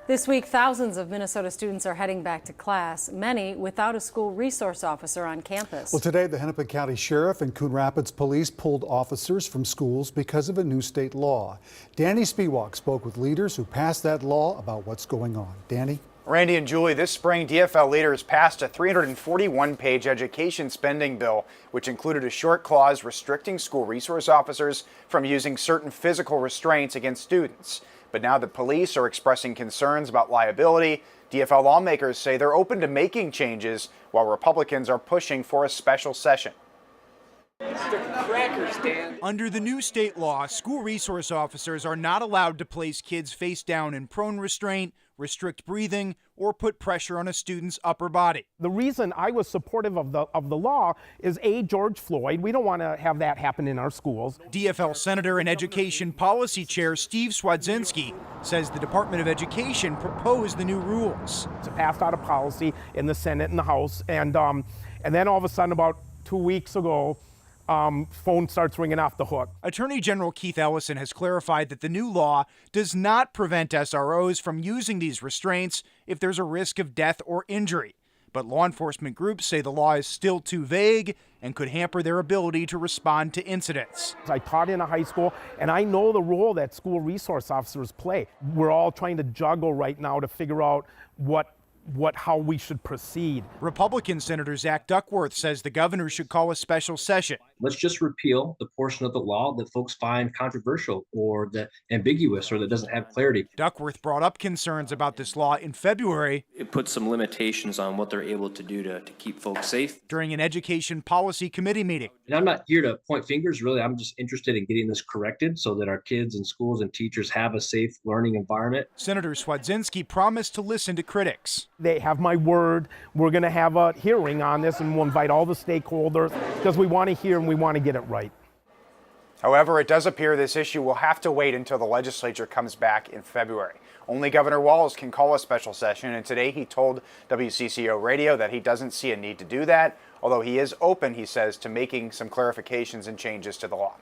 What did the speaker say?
This week, thousands of Minnesota students are heading back to class, many without a school resource officer on campus. Well, today, the Hennepin County Sheriff and Coon Rapids Police pulled officers from schools because of a new state law. Danny Spiewak spoke with leaders who passed that law about what's going on. Danny? Randy and Julie, this spring, DFL leaders passed a 341-page education spending bill, which included a short clause restricting school resource officers from using certain physical restraints against students. But now the police are expressing concerns about liability. DFL lawmakers say they're open to making changes, while Republicans are pushing for a special session. Under the new state law, school resource officers are not allowed to place kids face down in prone restraint, restrict breathing, or put pressure on a student's upper body. The reason I was supportive of the law is George Floyd. We don't want to have that happen in our schools. DFL Senator and Education Policy Chair Steve Swedzinski says the Department of Education proposed the new rules. It's passed out of policy in the Senate and the House, and then all of a sudden, about 2 weeks ago, phone starts ringing off the hook. Attorney General Keith Ellison has clarified that the new law does not prevent SROs from using these restraints if there's a risk of death or injury. But law enforcement groups say the law is still too vague and could hamper their ability to respond to incidents. I taught in a high school, and I know the role that school resource officers play. We're all trying to juggle right now to figure out how we should proceed. Republican Senator Zach Duckworth says the governor should call a special session. Let's just repeal the portion of the law that folks find controversial or that ambiguous or that doesn't have clarity. Duckworth brought up concerns about this law in February. It puts some limitations on what they're able to do to keep folks safe. During an Education Policy Committee meeting. And I'm not here to point fingers, really. I'm just interested in getting this corrected so that our kids and schools and teachers have a safe learning environment. Senator Swedzinski promised to listen to critics. They have my word. We're going to have a hearing on this, and we'll invite all the stakeholders because we want to hear and we want to get it right. However, it does appear this issue will have to wait until the legislature comes back in February. Only Governor Walz can call a special session, and today he told WCCO Radio that he doesn't see a need to do that, although he is open, he says, to making some clarifications and changes to the law.